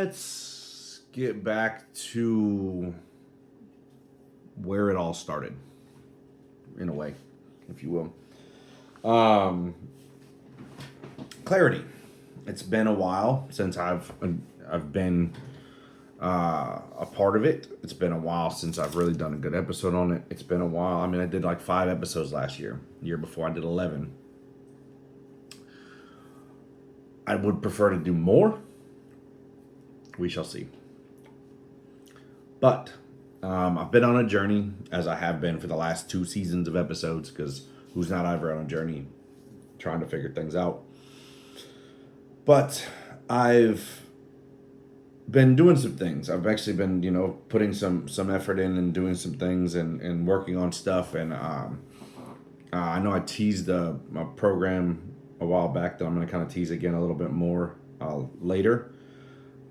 Let's get back to where it all started, in a way, if you will. Clarity. It's been a while since I've been a part of it. It's been a while since I've really done a good episode on it. It's been a while. I mean, I did like 5 episodes last year. The year before, I did 11. I would prefer to do more. We shall see. But I've been on a journey, as I have been for the last 2 seasons of episodes, because who's not ever on a journey trying to figure things out? But I've been doing some things. I've actually been, putting some effort in and doing some things and working on stuff. And I know I teased a program a while back that I'm going to kind of tease again a little bit more later.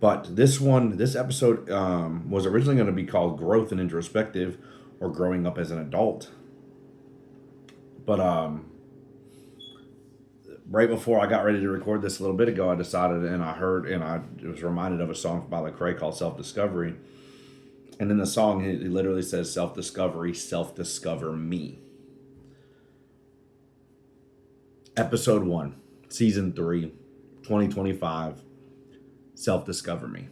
But this episode was originally going to be called Growth and Introspective, or Growing Up as an Adult. But right before I got ready to record this a little bit ago, I decided, and I was reminded of a song by Lecrae called Self-Discovery. And in the song, it literally says, self-discovery, self-discover me. Episode 1, Season 3, 2025, Self-Discover Me.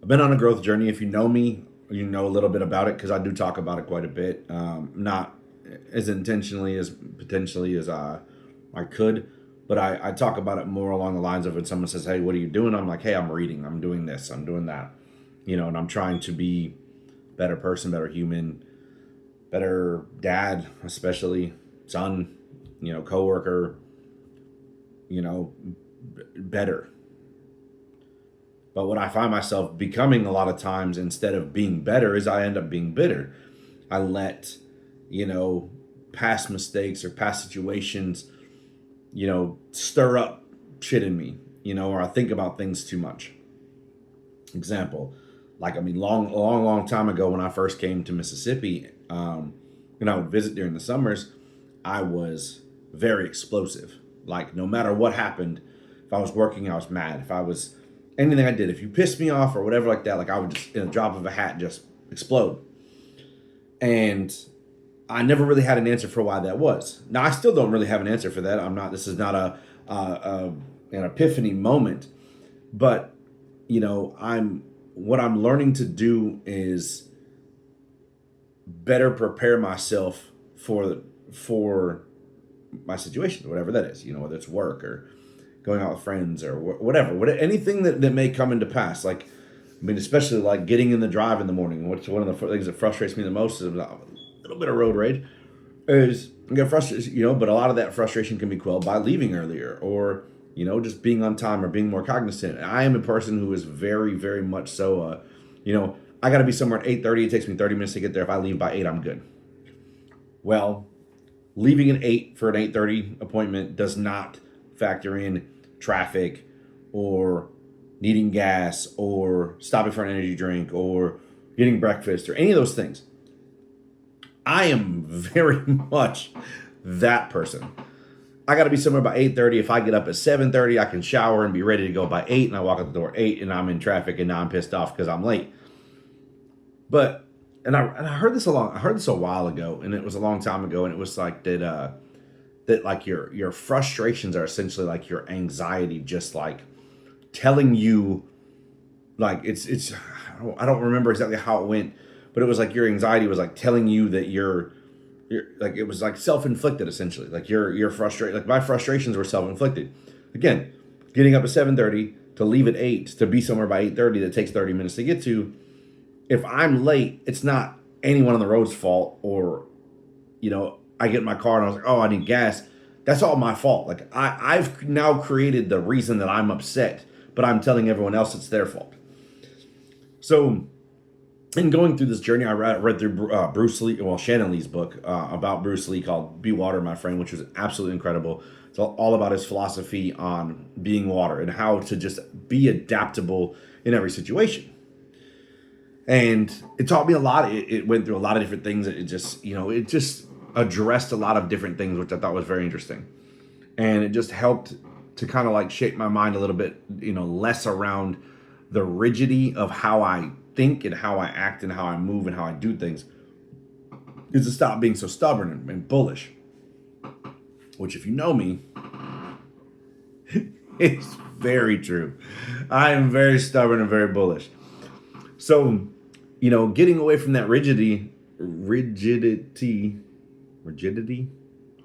I've been on a growth journey. If you know me, you know a little bit about it, because I do talk about it quite a bit. Not as intentionally as potentially as I could, but I talk about it more along the lines of when someone says, hey, what are you doing? I'm like, hey, I'm reading, I'm doing this, I'm doing that, and I'm trying to be a better person, better human, better dad, especially son, coworker, better. But what I find myself becoming a lot of times, instead of being better, is I end up being bitter. I let past mistakes or past situations, stir up shit in me, or I think about things too much. Example, long time ago when I first came to Mississippi, when I would visit during the summers, I was very explosive. Like, no matter what happened, if I was working, I was mad. If I was anything I did, if you pissed me off or whatever like that, like I would just, in a drop of a hat, just explode. And I never really had an answer for why that was. Now, I still don't really have an answer for that. This is not an epiphany moment, but what I'm learning to do is better prepare myself for my situation, whatever that is, whether it's work or going out with friends or whatever, anything that may come into pass. Like, especially like getting in the drive in the morning. What's one of the things that frustrates me the most is a little bit of road rage. Is I get frustrated, but a lot of that frustration can be quelled by leaving earlier, or just being on time or being more cognizant. And I am a person who is very, very much so. I got to be somewhere at 8:30. It takes me 30 minutes to get there. If I leave by 8, I'm good. Well, leaving at 8 for an 8:30 appointment does not factor in traffic or needing gas or stopping for an energy drink or getting breakfast or any of those things. I am very much that person. I got to be somewhere by 8:30. If I get up at 7:30, I can shower and be ready to go by 8, and I walk out the door at 8, and I'm in traffic, and now I'm pissed off because I'm late. But I heard this a while ago, and it was a long time ago, and it was like that like your frustrations are essentially like your anxiety, just like telling you, like it's I don't remember exactly how it went, but it was like your anxiety was like telling you that you're like, it was like self-inflicted essentially. Like you're frustrated. Like, my frustrations were self-inflicted. Again, getting up at 7:30 to leave at 8 to be somewhere by 8:30 that takes 30 minutes to get to. If I'm late, it's not anyone on the road's fault, or I get in my car and I was like, oh, I need gas. That's all my fault. Like, I've now created the reason that I'm upset, but I'm telling everyone else it's their fault. So, in going through this journey, I read through Shannon Lee's book about Bruce Lee called Be Water, My Friend, which was absolutely incredible. It's all about his philosophy on being water and how to just be adaptable in every situation. And it taught me a lot. It went through a lot of different things. It just addressed a lot of different things, which I thought was very interesting. And it just helped to kind of like shape my mind a little bit, less around the rigidity of how I think and how I act and how I move and how I do things, is to stop being so stubborn and bullish. Which, if you know me, it's very true. I am very stubborn and very bullish. So, getting away from that rigidity,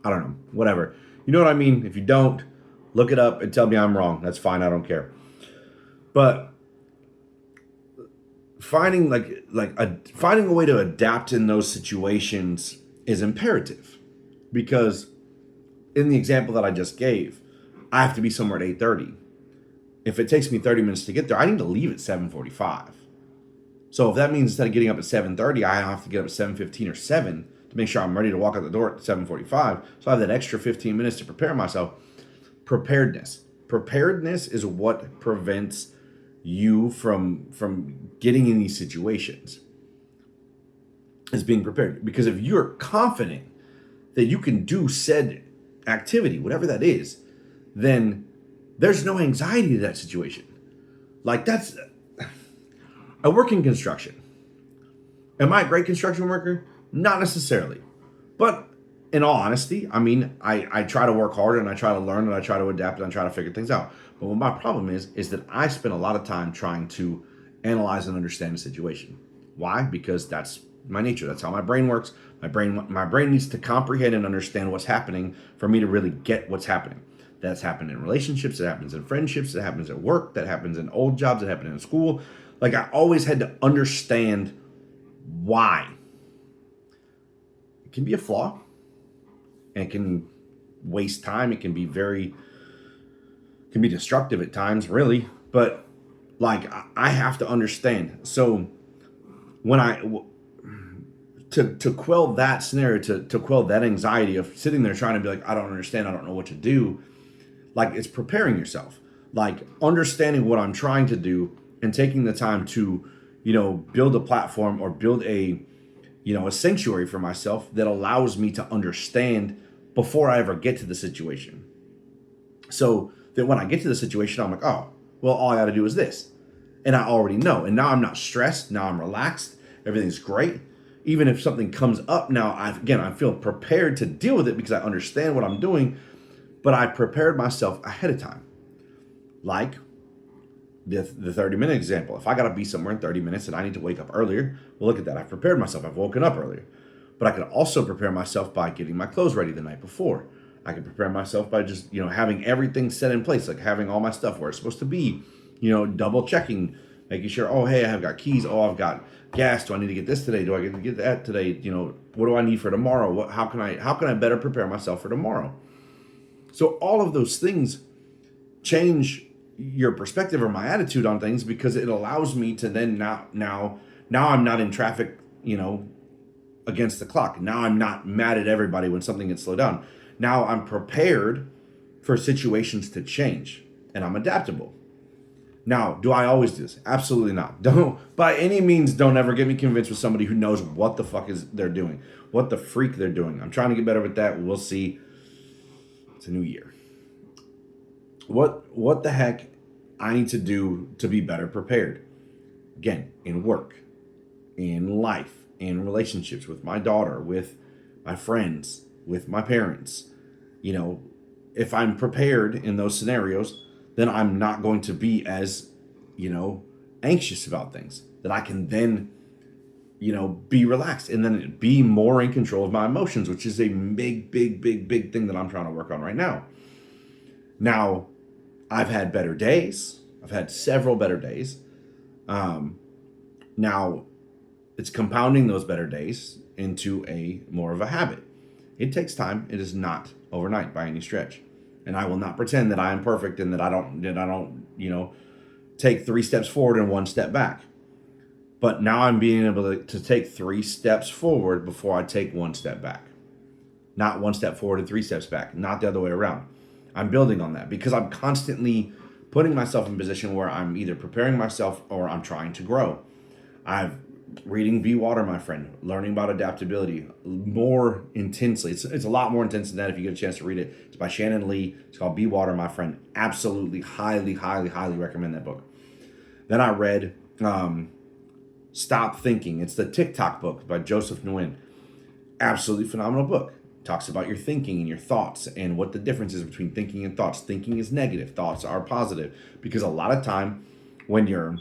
I don't know, whatever. You know what I mean? If you don't, look it up and tell me I'm wrong. That's fine. I don't care. But finding finding a way to adapt in those situations is imperative, because in the example that I just gave, I have to be somewhere at 8:30. If it takes me 30 minutes to get there, I need to leave at 7:45. So if that means instead of getting up at 7:30, I have to get up at 7:15 or 7 to make sure I'm ready to walk out the door at 7:45. So I have that extra 15 minutes to prepare myself. Preparedness is what prevents you from getting in these situations, is being prepared. Because if you're confident that you can do said activity, whatever that is, then there's no anxiety to that situation. Like, that's, I work in construction. Am I a great construction worker? Not necessarily. But in all honesty, I try to work hard and I try to learn and I try to adapt and I try to figure things out. But what my problem is that I spend a lot of time trying to analyze and understand the situation. Why? Because that's my nature. That's how my brain works. My brain needs to comprehend and understand what's happening for me to really get what's happening. That's happened in relationships. It happens in friendships. It happens at work. That happens in old jobs. It happened in school. Like, I always had to understand why. It can be a flaw. And it can waste time. It can be destructive at times, really. But like, I have to understand. So when to quell that scenario, to quell that anxiety of sitting there trying to be like, I don't understand, I don't know what to do. Like, it's preparing yourself, like understanding what I'm trying to do and taking the time to, build a platform or build a sanctuary for myself that allows me to understand before I ever get to the situation. So that when I get to the situation, I'm like, oh, well, all I got to do is this. And I already know. And now I'm not stressed. Now I'm relaxed. Everything's great. Even if something comes up now, I feel prepared to deal with it because I understand what I'm doing, but I prepared myself ahead of time. Like the 30-minute example. If I got to be somewhere in 30 minutes and I need to wake up earlier, well, look at that. I've prepared myself. I've woken up earlier. But I can also prepare myself by getting my clothes ready the night before. I can prepare myself by just, having everything set in place, like having all my stuff where it's supposed to be, double checking, making sure, oh, hey, I have got keys. Oh, I've got gas. Do I need to get this today? Do I get to get that today? What do I need for tomorrow? How can I better prepare myself for tomorrow? So all of those things change your perspective or my attitude on things, because it allows me to then now I'm not in traffic, against the clock. Now I'm not mad at everybody when something gets slowed down. Now I'm prepared for situations to change, and I'm adaptable. Now, do I always do this? Absolutely not. Don't ever get me convinced with somebody who knows what the fuck they're doing, what the freak they're doing. I'm trying to get better with that. We'll see. It's a new year. What the heck I need to do to be better prepared? Again, in work, in life, in relationships with my daughter, with my friends, with my parents. If I'm prepared in those scenarios, then I'm not going to be as, anxious about things. That I can then, be relaxed and then be more in control of my emotions, which is a big thing that I'm trying to work on right now. Now, I've had better days. I've had several better days. Now, it's compounding those better days into more of a habit. It takes time. It is not overnight by any stretch. And I will not pretend that I am perfect and that I don't, take 3 steps forward and 1 step back. But now I'm being able to take 3 steps forward before I take 1 step back. Not 1 step forward and 3 steps back. Not the other way around. I'm building on that because I'm constantly putting myself in a position where I'm either preparing myself or I'm trying to grow. I've reading Be Water, My Friend, learning about adaptability more intensely. It's a lot more intense than that if you get a chance to read it. It's by Shannon Lee. It's called Be Water, My Friend. Absolutely, highly, highly, highly recommend that book. Then I read Stop Thinking. It's the TikTok book by Joseph Nguyen. Absolutely phenomenal book. Talks about your thinking and your thoughts and what the difference is between thinking and thoughts. Thinking is negative. Thoughts are positive. Because a lot of time when you're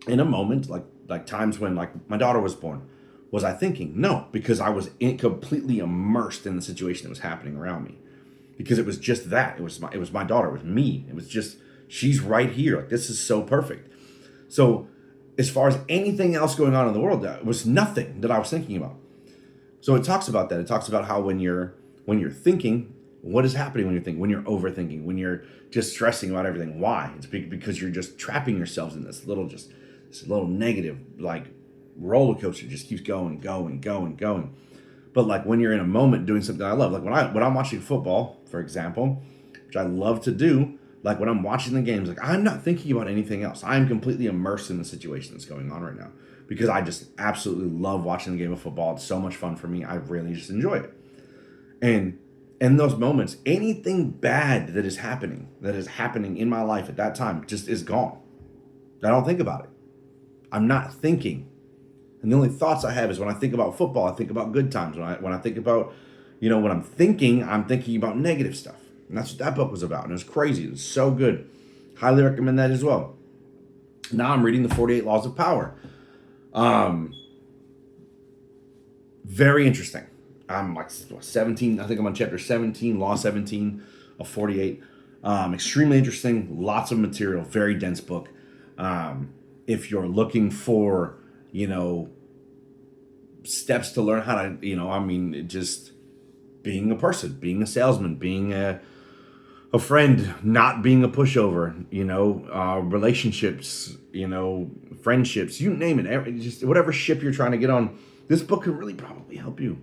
in a moment, like times when like my daughter was born, was I thinking? No, because I was completely immersed in the situation that was happening around me. Because it was just that. It was my daughter. It was me. It was just, she's right here. Like, this is so perfect. So as far as anything else going on in the world, that was nothing that I was thinking about. So it talks about that. It talks about how when you're thinking, what is happening when you're thinking, when you're overthinking, when you're just stressing about everything. Why? It's because you're just trapping yourselves in this little negative like roller coaster, just keeps going. But like when you're in a moment doing something I love, like when I'm watching football, for example, which I love to do, like when I'm watching the games, like I'm not thinking about anything else. I'm completely immersed in the situation that's going on right now because I just absolutely love watching the game of football. It's so much fun for me. I really just enjoy it. And in those moments, anything bad that is happening in my life at that time just is gone. I don't think about it. I'm not thinking. And the only thoughts I have is when I think about football, I think about good times. When I think about, when I'm thinking about negative stuff. And that's what that book was about. And it was crazy. It was so good. Highly recommend that as well. Now I'm reading the 48 Laws of Power. Very interesting. I'm like 17. I think I'm on chapter 17, Law 17 of 48. Extremely interesting. Lots of material. Very dense book. If you're looking for, steps to learn how to, just being a person, being a salesman, being a friend, not being a pushover, relationships, friendships, you name it, just whatever ship you're trying to get on, this book could really probably help you.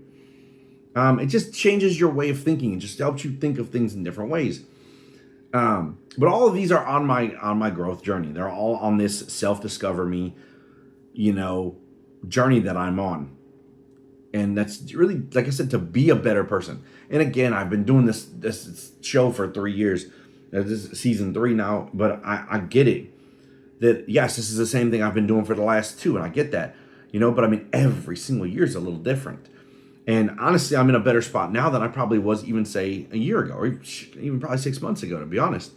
It just changes your way of thinking. It just helps you think of things in different ways. But all of these are on my growth journey. They're all on this self-discover me, journey that I'm on. And that's really, like I said, to be a better person. And again, I've been doing this show for 3 years. This is season 3 now, but I get it. That, yes, this is the same thing I've been doing for the last 2, and I get that. But every single year is a little different. And honestly, I'm in a better spot now than I probably was even, say, a year ago, or even probably 6 months ago, to be honest.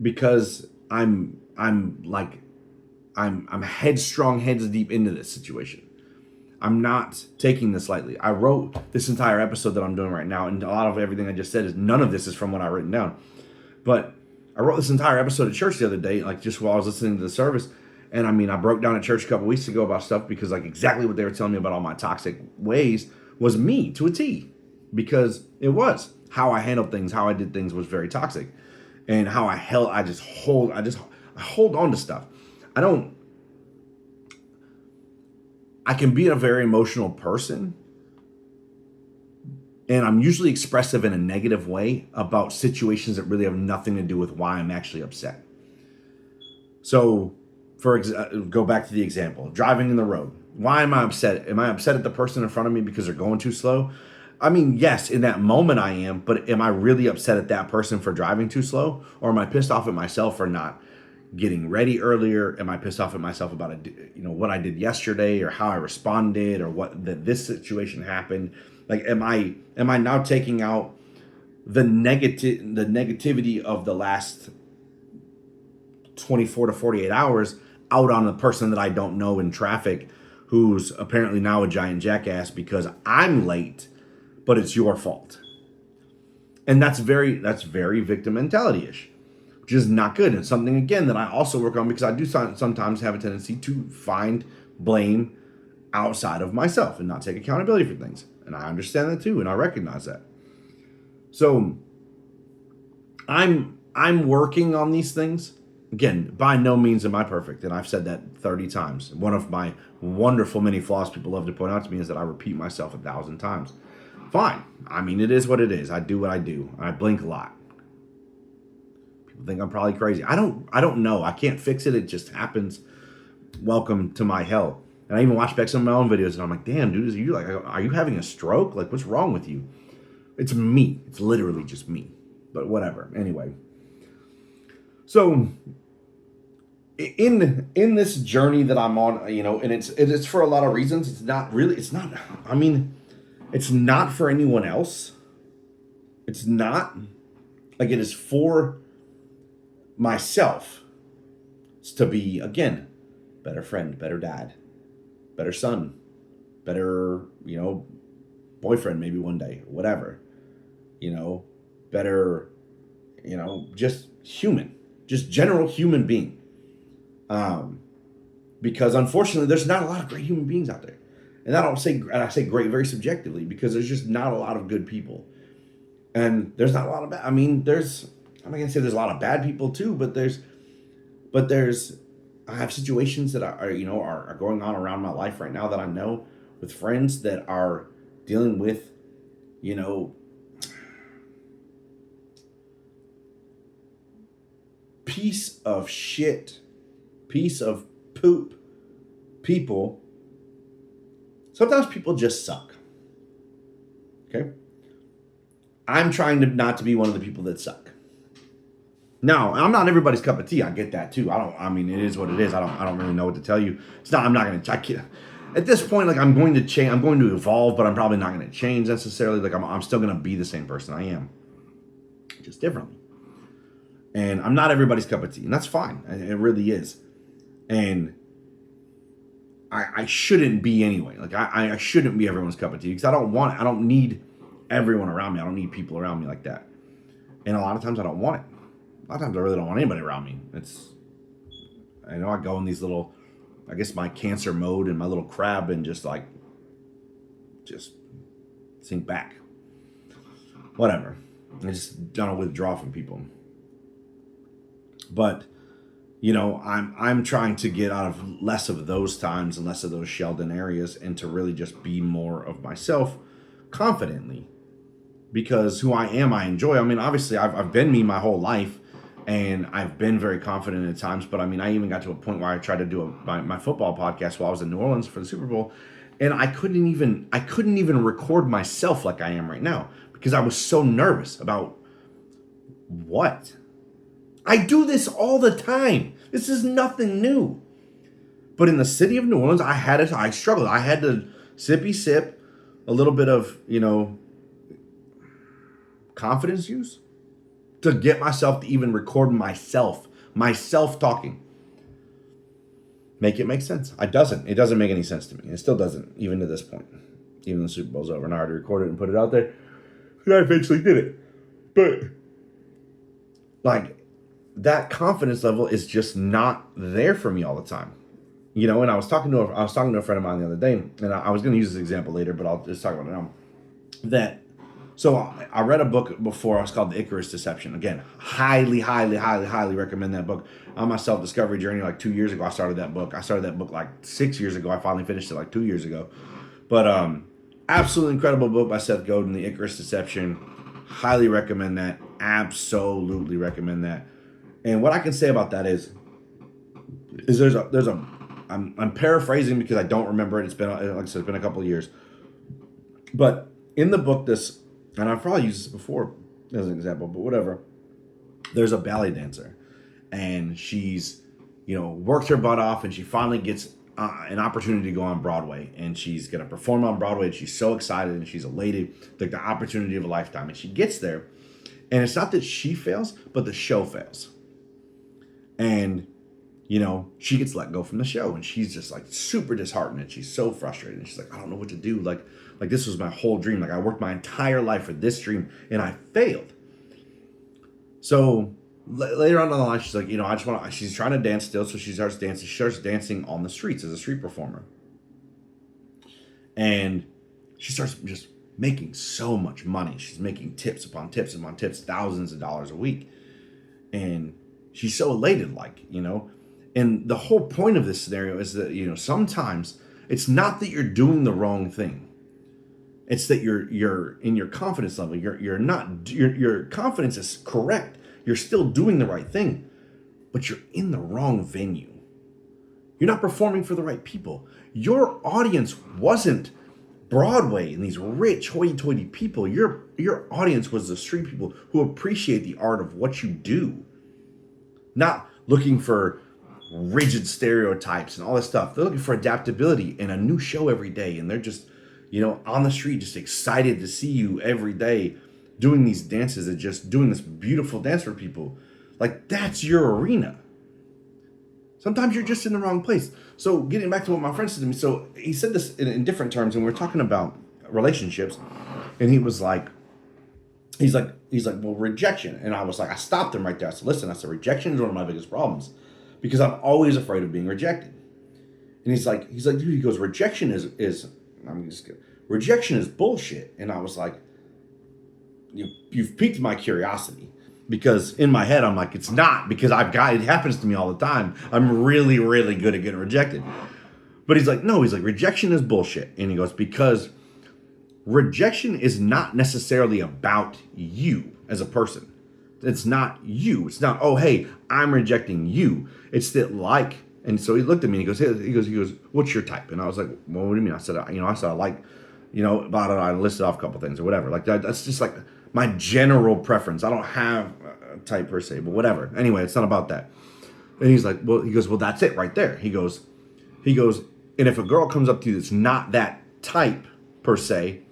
Because I'm headstrong, heads deep into this situation. I'm not taking this lightly. I wrote this entire episode that I'm doing right now, and a lot of everything I just said is none of this is from what I've written down. But I wrote this entire episode at church the other day, like just while I was listening to the service. And I broke down at church a couple weeks ago about stuff because like exactly what they were telling me about all my toxic ways was me to a T. Because it was how I handled things, how I did things was very toxic. And how I hold on to stuff. I can be a very emotional person, and I'm usually expressive in a negative way about situations that really have nothing to do with why I'm actually upset. So, go back to the example, driving in the road. Why am I upset? Am I upset at the person in front of me because they're going too slow? Yes, in that moment I am, but am I really upset at that person for driving too slow? Or am I pissed off at myself for not getting ready earlier? Am I pissed off at myself about what I did yesterday, or how I responded, or this situation happened? Like, am I now taking out the negativity of the last 24 to 48 hours out on the person that I don't know in traffic, who's apparently now a giant jackass because I'm late, but it's your fault? And that's very victim mentality-ish, which is not good. And something, again, that I also work on because I do sometimes have a tendency to find blame outside of myself and not take accountability for things. And I understand that too, and I recognize that. So I'm working on these things. Again, by no means am I perfect, and I've said that 30 times. One of my wonderful many flaws people love to point out to me is that I repeat myself 1,000 times. Fine. It is what it is. I do what I do. I blink a lot. People think I'm probably crazy. I don't know. I can't fix it. It just happens. welcome to my hell. And I even watch back some of my own videos, and I'm like, damn, dude, are you having a stroke? Like, what's wrong with you? It's me. It's literally just me. But whatever. Anyway. So in this journey that I'm on, and it's for a lot of reasons. It's not for anyone else. It's not like it is for myself. It's to be, again, better friend, better dad, better son, better, boyfriend maybe one day, whatever, better, just human, just general human being. Because unfortunately there's not a lot of great human beings out there. And I say great very subjectively, because there's just not a lot of good people. And there's not a lot of bad, I'm not going to say there's a lot of bad people too, but I have situations that are going on around my life right now that I know, with friends that are dealing with, piece of shit, piece of poop people. Sometimes people just suck. Okay? I'm trying to not to be one of the people that suck. Now, I'm not everybody's cup of tea. I get that too. It is what it is. I don't really know what to tell you. At this point, like, I'm going to change, I'm going to evolve, but I'm probably not going to change necessarily. Like, I'm still going to be the same person I am, just differently. And I'm not everybody's cup of tea, and that's fine. It really is. And I shouldn't be anyway. Like, I shouldn't be everyone's cup of tea, because I don't need everyone around me. I don't need people around me like that. And a lot of times I don't want it. A lot of times I really don't want anybody around me. I go in these little, I guess, my Cancer mode and my little crab, and just sink back. Whatever. I just don't withdraw from people. But, I'm trying to get out of less of those times and less of those shelled-in areas, and to really just be more of myself confidently. Because who I am, I enjoy. Obviously, I've been me my whole life, and I've been very confident at times. But I even got to a point where I tried to do my football podcast while I was in New Orleans for the Super Bowl, and I couldn't even record myself like I am right now, because I was so nervous about what. I do this all the time. This is nothing new. But in the city of New Orleans, I struggled. I had to sip a little bit of, confidence use to get myself to even record myself talking. Make it make sense. It doesn't make any sense to me. It still doesn't, even to this point. Even the Super Bowl's over, and I already recorded it and put it out there. And I eventually did it. But, like, that confidence level is just not there for me all the time. And I was talking to a friend of mine the other day, and I was going to use this example later, but I'll just talk about it now. So I read a book before. It's called The Icarus Deception. Again, highly, highly, highly, highly recommend that book. On my self-discovery journey, like 2 years ago, I started that book. I started that book like 6 years ago. I finally finished it like 2 years ago. But absolutely incredible book by Seth Godin, The Icarus Deception. Highly recommend that. Absolutely recommend that. And what I can say about that is I'm paraphrasing because I don't remember it. It's been, like I said, it's been a couple of years. But in the book, and I've probably used this before as an example, but whatever. There's a ballet dancer, and she's, worked her butt off, and she finally gets an opportunity to go on Broadway, and she's going to perform on Broadway, and she's so excited, and she's elated, like the opportunity of a lifetime. And she gets there, and it's not that she fails, but the show fails. And, she gets let go from the show, and she's just like super disheartened, and she's so frustrated, and she's like, I don't know what to do. Like this was my whole dream. Like, I worked my entire life for this dream, and I failed. So later on down the line, she's like, she's trying to dance still. So she starts dancing. She starts dancing on the streets as a street performer. And she starts just making so much money. She's making tips upon tips upon tips, thousands of dollars a week. And she's so elated, and the whole point of this scenario is that, sometimes it's not that you're doing the wrong thing. It's that you're in your confidence level. Your confidence is correct. You're still doing the right thing, but you're in the wrong venue. You're not performing for the right people. Your audience wasn't Broadway and these rich hoity-toity people. Your audience was the street people who appreciate the art of what you do, not looking for rigid stereotypes and all this stuff. They're looking for adaptability and a new show every day, and they're just, on the street, just excited to see you every day doing these dances and just doing this beautiful dance for people. Like, that's your arena. Sometimes you're just in the wrong place. So getting back to what my friend said to me, so he said this in different terms, and we were talking about relationships, and he's like, well, rejection. And I was like, I stopped him right there. I said, listen, rejection is one of my biggest problems because I'm always afraid of being rejected. And he's like, dude, he goes, rejection is rejection is bullshit. And I was like, you've piqued my curiosity. Because in my head, I'm like, it's not, because it happens to me all the time. I'm really, really good at getting rejected. But he's like, no, rejection is bullshit. And he goes, because rejection is not necessarily about you as a person. It's not you. It's not, oh, hey, I'm rejecting you. It's that and so he looked at me and he goes, what's your type? And I was like, well, what do you mean? I said, I like, blah, blah, blah. I listed off a couple things or whatever. Like that's just like my general preference. I don't have a type per se, but whatever. Anyway, it's not about that. And he's like, well, that's it right there. He goes, and if a girl comes up to you that's not that type per se,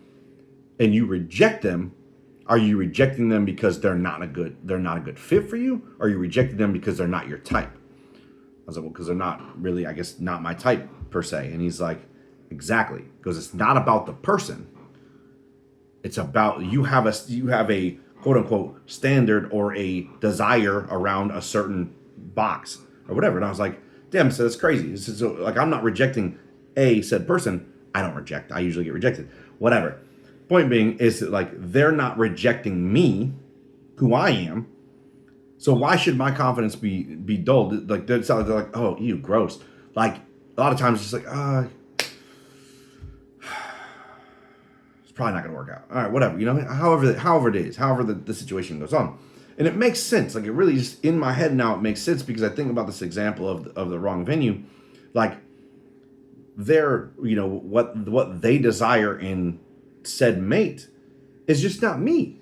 and you reject them, are you rejecting them because they're not a good fit for you? Or are you rejecting them because they're not your type? I was like, well, because they're not really, I guess, not my type per se. And he's like, exactly. Because it's not about the person. It's about you have a quote unquote standard or a desire around a certain box or whatever. And I was like, damn, so that's crazy. So like, I'm not rejecting said person. I don't reject. I usually get rejected. Whatever. Point being is that like they're not rejecting me, who I am. So why should my confidence be dulled? Like they're like, oh, ew, gross. Like a lot of times it's just like, it's probably not gonna work out. All right, whatever. However it is, however the situation goes on, and it makes sense. Like it really just in my head now it makes sense because I think about this example of the wrong venue, like they're what they desire in said mate is just not me.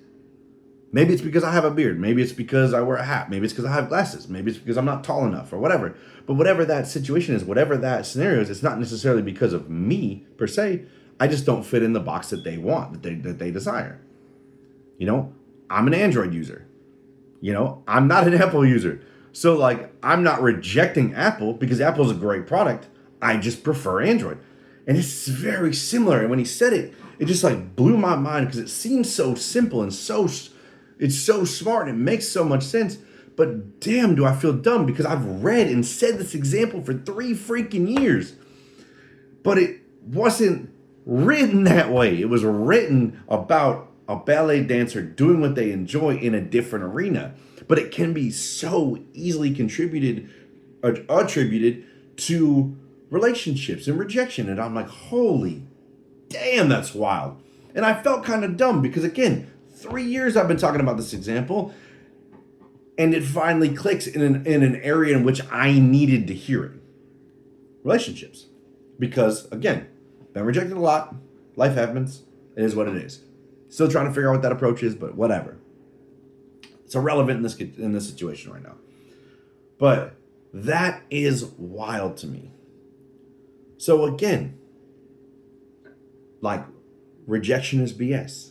Maybe it's because I have a beard. Maybe it's because I wear a hat. Maybe it's because I have glasses. Maybe it's because I'm not tall enough or whatever. But whatever that situation is, whatever that scenario is, it's not necessarily because of me per se. I just don't fit in the box that they want, that they desire. I'm an Android user. I'm not an Apple user. So like, I'm not rejecting Apple because Apple's a great product. I just prefer Android. And it's very similar. And when he said it, it just like blew my mind because it seems so simple and it's so smart and it makes so much sense. But damn, do I feel dumb because I've read and said this example for 3 freaking years. But it wasn't written that way. It was written about a ballet dancer doing what they enjoy in a different arena. But it can be so easily attributed to relationships and rejection. And I'm like, holy damn, that's wild. And I felt kind of dumb because, again, 3 years I've been talking about this example, and it finally clicks in an area in which I needed to hear it. Relationships. Because, again, been rejected a lot. Life happens. It is what it is. Still trying to figure out what that approach is, but whatever. It's irrelevant in this situation right now. But that is wild to me. So again, like, rejection is BS.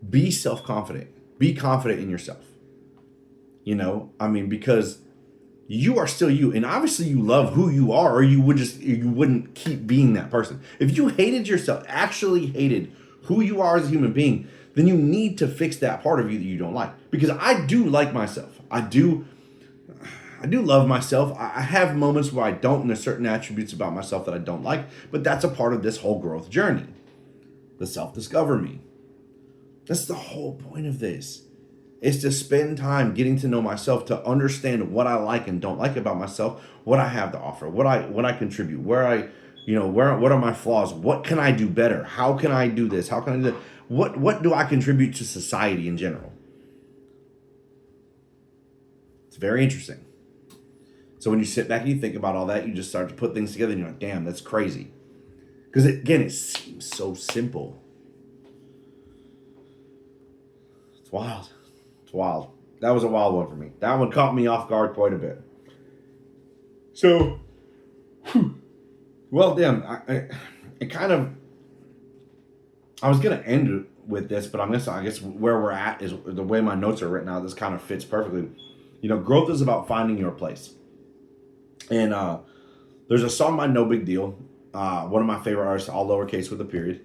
Be self-confident. Be confident in yourself. Because you are still you, and obviously you love who you are, or you wouldn't keep being that person. If you hated yourself, actually hated who you are as a human being, then you need to fix that part of you that you don't like. Because I do like myself. I do love myself. I have moments where I don't, and there's certain attributes about myself that I don't like, but that's a part of this whole growth journey. The self-discover me. That's the whole point of this. Is to spend time getting to know myself, to understand what I like and don't like about myself, what I have to offer, what I contribute, what are my flaws, what can I do better, how can I do this, how can I do that, what do I contribute to society in general. It's very interesting. So when you sit back and you think about all that, you just start to put things together and you're like, damn, that's crazy. Because again, it seems so simple. It's wild. It's wild. That was a wild one for me. That one caught me off guard quite a bit. So, well, damn, it kind of, I was going to end with this, but I guess where we're at is the way my notes are written out. This kind of fits perfectly. Growth is about finding your place. And there's a song by No Big Deal, one of my favorite artists, all lowercase with a period.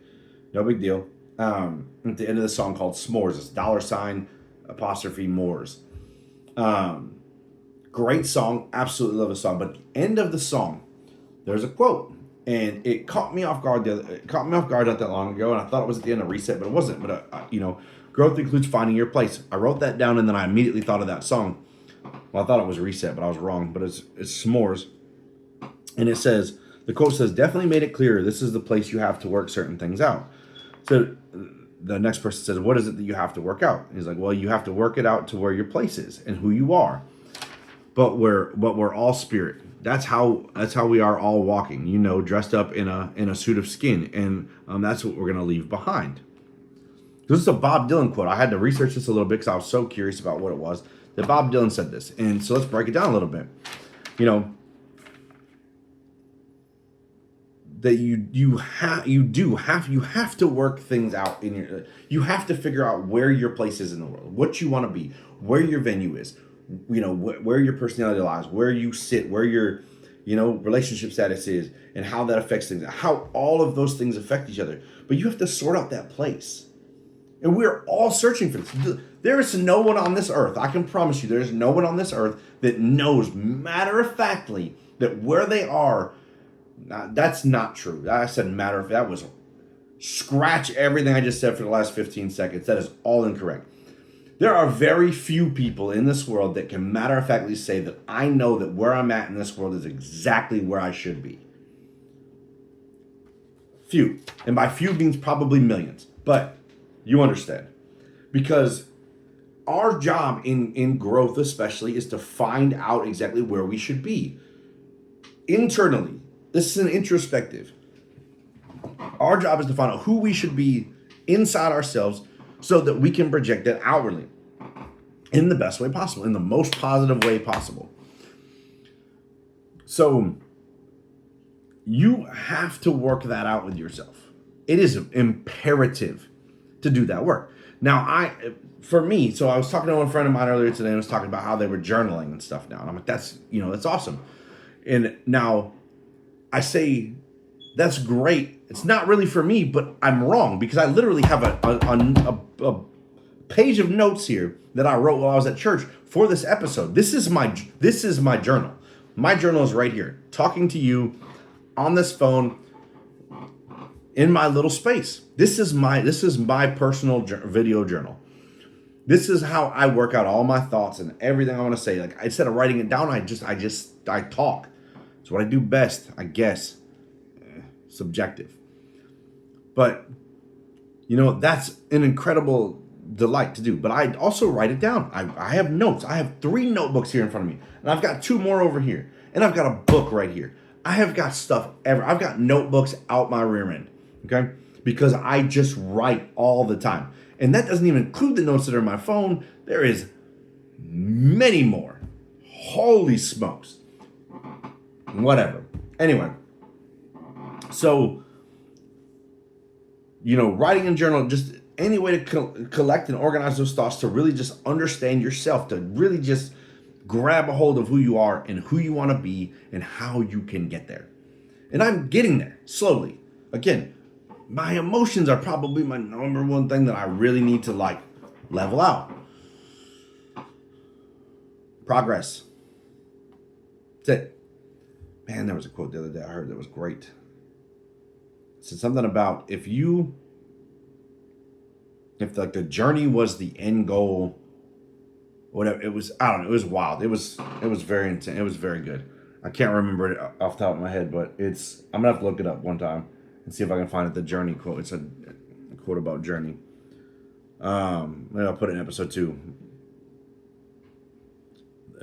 No Big Deal. At the end of the song called S'mores. It's $.Moors. Great song. Absolutely love the song. But at the end of the song, there's a quote. And it caught me off guard. It caught me off guard not that long ago, and I thought it was at the end of Reset, but it wasn't. But growth includes finding your place. I wrote that down, and then I immediately thought of that song. Well, I thought it was Reset, but I was wrong. But it's S'mores, and it says, the quote says, "Definitely made it clear this is the place you have to work certain things out." So the next person says, "What is it that you have to work out?" And he's like, "Well, you have to work it out to where your place is and who you are. But we're all spirit. That's how we are all walking. Dressed up in a suit of skin, and that's what we're gonna leave behind." This is a Bob Dylan quote. I had to research this a little bit because I was so curious about what it was. That Bob Dylan said this, and so let's break it down a little bit. That you have to work things out you have to figure out where your place is in the world, what you want to be, where your venue is, where your personality lies, where you sit, where your relationship status is, and how that affects things, how all of those things affect each other. But you have to sort out that place. And we're all searching for this. There is no one on this earth, I can promise you, there's no one on this earth that knows matter-of-factly that where they are. That's not true. I said matter of, that was, scratch everything I just said for the last 15 seconds. That is all incorrect. There are very few people in this world that can matter-of-factly say that I know that where I'm at in this world is exactly where I should be. Few. And by few means probably millions. But you understand. Because our job in growth especially is to find out exactly where we should be. Internally. This is an introspective. Our job is to find out who we should be inside ourselves so that we can project that outwardly in the best way possible, in the most positive way possible. So you have to work that out with yourself. It is imperative to do that work. Now, for me, so I was talking to one friend of mine earlier today and was talking about how they were journaling and stuff now. And I'm like, that's awesome. And now I say, that's great. It's not really for me, but I'm wrong because I literally have a page of notes here that I wrote while I was at church for this episode. This is my journal. My journal is right here, talking to you on this phone in my little space. This is my personal video journal. This is how I work out all my thoughts and everything I want to say. Like, instead of writing it down, I talk. It's what I do best, I guess. Subjective. But, that's an incredible delight to do. But I also write it down. I have notes. I have 3 notebooks here in front of me. And I've got 2 more over here. And I've got a book right here. I have got stuff I've got notebooks out my rear end. Okay? Because I just write all the time. And that doesn't even include the notes that are on my phone. There is many more. Holy smokes. Whatever. Anyway. So, writing in journal, just any way to collect and organize those thoughts to really just understand yourself, to really just grab a hold of who you are and who you want to be and how you can get there. And I'm getting there slowly. Again, my emotions are probably my number one thing that I really need to level out. Progress. That's it. Man, there was a quote the other day I heard that was great. It said something about if the journey was the end goal, whatever it was, I don't know. It was wild. It was very intense. It was very good. I can't remember it off the top of my head, but I'm gonna have to look it up one time and see if I can find it. The journey quote. It's a quote about journey. Maybe I'll put it in episode 2.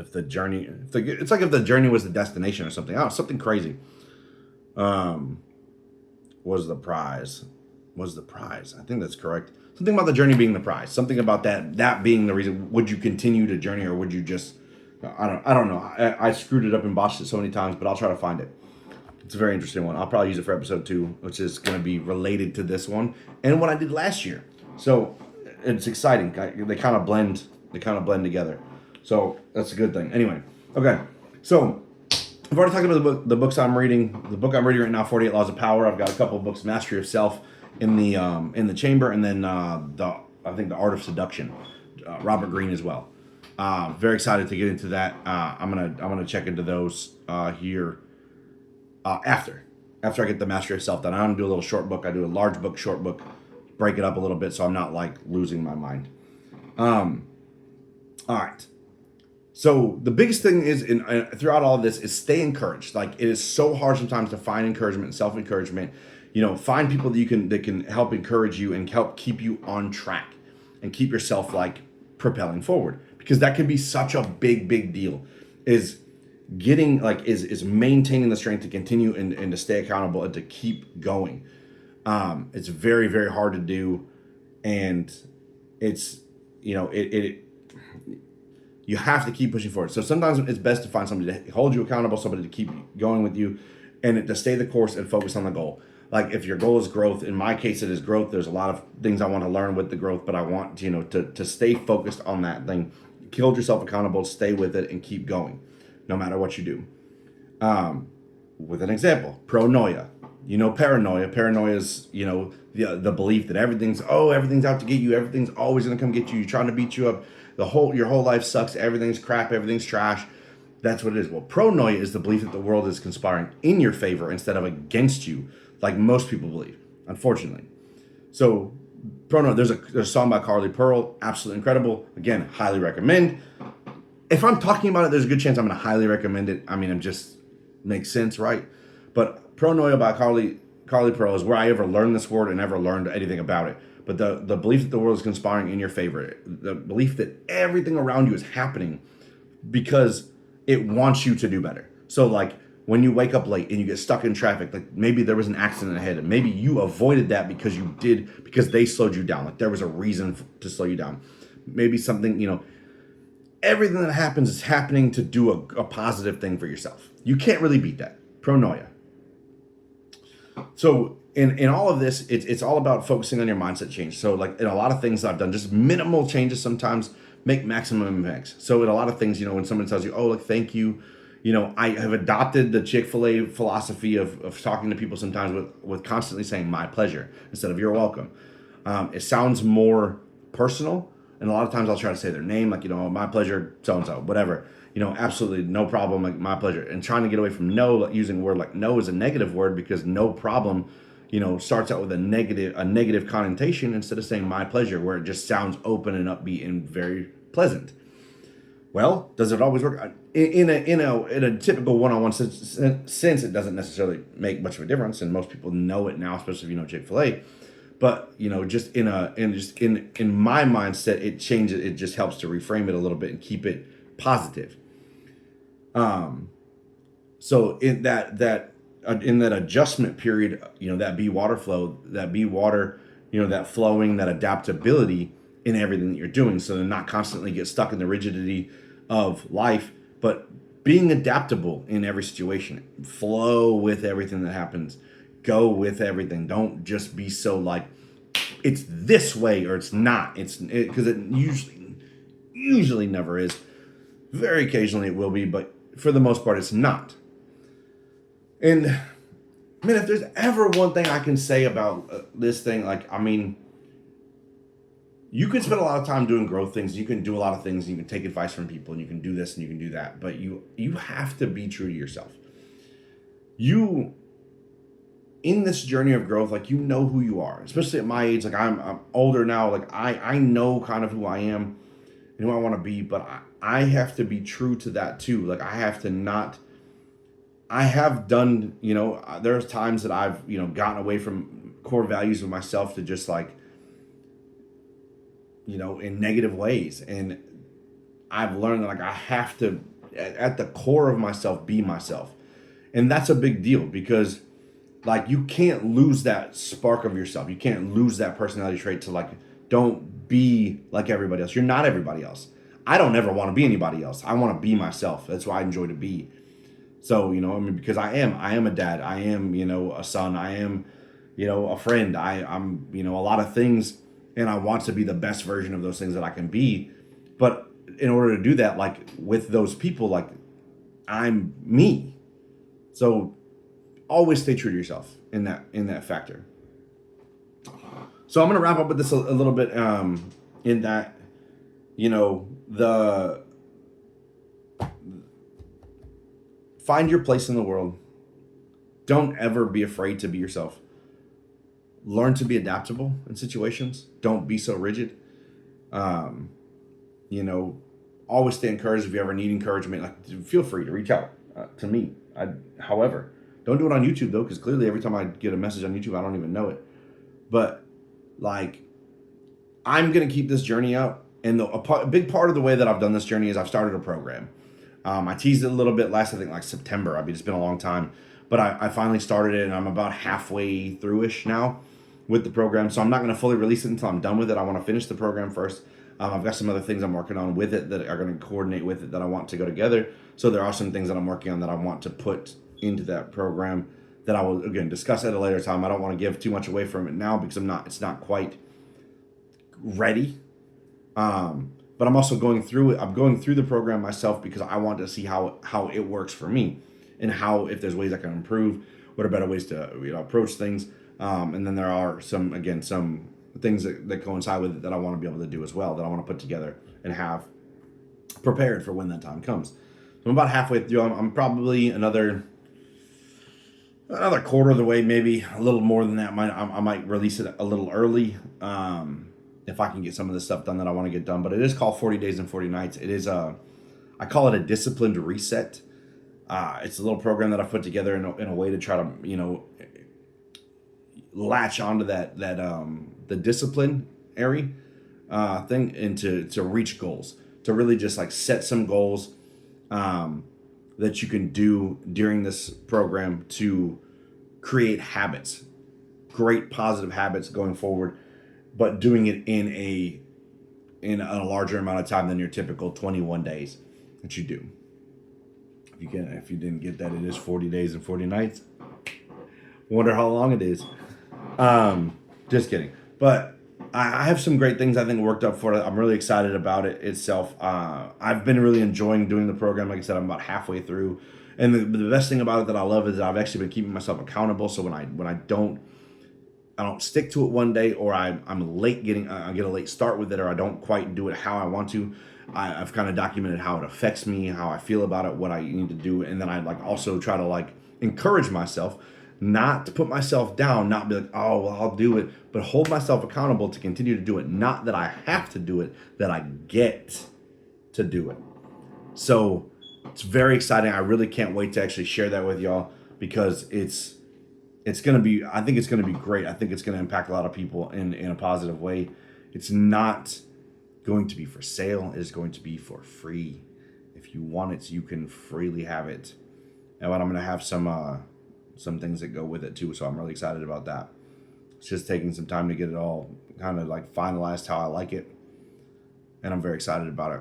if the journey, it's like if the journey was the destination or something. Oh, something crazy. Um, was the prize? Was the prize? I think that's correct. Something about the journey being the prize. Something about that being the reason. Would you continue to journey, or would you just? I don't know. I screwed it up and botched it so many times, but I'll try to find it. It's a very interesting one. I'll probably use it for episode 2, which is going to be related to this one and what I did last year. So it's exciting. They kind of blend. They kind of blend together. So that's a good thing. Anyway, okay. So I've already talked about the books I'm reading. The book I'm reading right now, 48 Laws of Power. I've got a couple of books, Mastery of Self, in the chamber, and then I think the Art of Seduction, Robert Greene as well. Very excited to get into that. I'm gonna check into those here after I get the Mastery of Self done. I don't do a little short book. I do a large book, short book, break it up a little bit so I'm not like losing my mind. All right. So the biggest thing is throughout all of this is stay encouraged. Like, it is so hard sometimes to find encouragement and self-encouragement. Find people that can help encourage you and help keep you on track and keep yourself like propelling forward, because that can be such a big deal. Is getting like is maintaining the strength to continue and to stay accountable and to keep going. It's very hard to do, and it's you have to keep pushing forward. So sometimes it's best to find somebody to hold you accountable, somebody to keep going with you, and to stay the course and focus on the goal. Like, if your goal is growth, in my case it is growth. There's a lot of things I want to learn with the growth, but I want to stay focused on that thing. Hold yourself accountable, stay with it, and keep going, no matter what you do. With an example, pronoia. Paranoia. Paranoia is the belief that everything's out to get you. Everything's always going to come get you. You're trying to beat you up. Your whole life sucks. Everything's crap. Everything's trash. That's what it is. Well, pronoia is the belief that the world is conspiring in your favor instead of against you, like most people believe, unfortunately. So pronoia, there's a song by Carly Pearl, absolutely incredible. Again, highly recommend. If I'm talking about it, there's a good chance I'm going to highly recommend it. I mean, it just makes sense, right? But pronoia by Carly Pearl is where I ever learned this word and ever learned anything about it. But the belief that the world is conspiring in your favor, the belief that everything around you is happening because it wants you to do better. So like when you wake up late and you get stuck in traffic, like maybe there was an accident ahead and maybe you avoided that because they slowed you down. Like there was a reason to slow you down. Maybe something, everything that happens is happening to do a positive thing for yourself. You can't really beat that. Pronoia. So in all of this, it's all about focusing on your mindset change. So like in a lot of things that I've done, just minimal changes sometimes make maximum impacts. So in a lot of things, when someone tells you, oh, look, thank you, I have adopted the Chick-fil-A philosophy of talking to people sometimes with constantly saying my pleasure instead of you're welcome. It sounds more personal. And a lot of times I'll try to say their name, like, my pleasure, so-and-so, whatever. Absolutely no problem, like my pleasure. And trying to get away from no, like, using a word like no is a negative word because no problem, starts out with a negative connotation instead of saying my pleasure, where it just sounds open and upbeat and very pleasant. Well, does it always work? In a typical one-on-one sense, it doesn't necessarily make much of a difference, and most people know it now, especially if you know Chick-fil-A. But just in my mindset, it changes. It just helps to reframe it a little bit and keep it positive. So in that adjustment period, that be water flow, that be water, that flowing, that adaptability in everything that you're doing, so to not constantly get stuck in the rigidity of life, but being adaptable in every situation. Flow with everything that happens. Go with everything. Don't just be so like it's this way or it's not. Because it usually never is. Very occasionally it will be, but for the most part it's not. And man, if there's ever one thing I can say about this thing, you can spend a lot of time doing growth things. You can do a lot of things. You can take advice from people, and you can do this and you can do that. But you have to be true to yourself. In this journey of growth, like, who you are, especially at my age. Like I'm older now. Like I know kind of who I am and who I want to be, but I have to be true to that too. Like I have done, there's times that I've, gotten away from core values of myself to just like, in negative ways. And I've learned that like I have to at the core of myself, be myself. And that's a big deal because like you can't lose that spark of yourself. You can't lose that personality trait to like don't be like everybody else. You're not everybody else. I don't ever want to be anybody else. I want to be myself. That's what I enjoy to be. So, you know, I mean, because I am a dad. I am, you know, a son. I am, you know, a friend. I'm, you know, a lot of things, and I want to be the best version of those things that I can be. But in order to do that, like with those people, like I'm me. So always stay true to yourself in that factor. So I'm gonna wrap up with this a little bit in that, you know, the find your place in the world. Don't ever be afraid to be yourself. Learn to be adaptable in situations. Don't be so rigid. Um, you know, always stay encouraged. If you ever need encouragement, like feel free to reach out to me. However, don't do it on YouTube though, because clearly every time I get a message on YouTube, I don't even know it. But like, I'm gonna keep this journey up, and a big part of the way that I've done this journey is I've started a program. I teased it a little bit last, I think like September. I mean, it's been a long time, but I finally started it, and I'm about halfway through-ish now with the program. So I'm not going to fully release it until I'm done with it. I want to finish the program first. I've got some other things I'm working on with it that are going to coordinate with it that I want to go together. So there are some things that I'm working on that I want to put into that program that I will, again, discuss at a later time. I don't want to give too much away from it now because it's not quite ready. But I'm also going through it. I'm going through the program myself because I want to see how it works for me, and how, if there's ways I can improve, what are better ways to, you know, approach things. And then there are some things that coincide with it that I want to be able to do as well, that I want to put together and have prepared for when that time comes. So I'm about halfway through. I'm probably another quarter of the way, maybe a little more than that. I might release it a little early. If I can get some of the stuff done that I want to get done. But it is called 40 Days and 40 Nights. It is I call it a disciplined reset. It's a little program that I put together in a way to try to, you know, latch onto the disciplinary thing, and to reach goals, to really just like set some goals that you can do during this program to create habits, great positive habits going forward, but doing it in a larger amount of time than your typical 21 days that you do. If you didn't get that, it is 40 days and 40 nights. Wonder how long it is. Just kidding. But I have some great things I think worked up for it. I'm really excited about it itself. I've been really enjoying doing the program. Like I said, I'm about halfway through. And the best thing about it that I love is that I've actually been keeping myself accountable. So when I don't stick to it one day, or I'm late I get a late start with it, or I don't quite do it how I want to, I've kind of documented how it affects me, how I feel about it, what I need to do. And then I like also try to like encourage myself, not to put myself down, not be like, oh, well, I'll do it, but hold myself accountable to continue to do it. Not that I have to do it, that I get to do it. So it's very exciting. I really can't wait to actually share that with y'all, because it's going to be, I think it's going to be great. I think it's going to impact a lot of people in a positive way. It's not going to be for sale. It is going to be for free. If you want it, you can freely have it. And I'm going to have some things that go with it too. So I'm really excited about that. It's just taking some time to get it all kind of like finalized how I like it. And I'm very excited about it.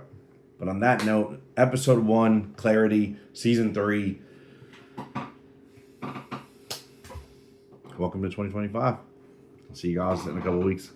But on that note, episode 1, Clarity, season 3. Welcome to 2025. I'll see you guys in a couple of weeks.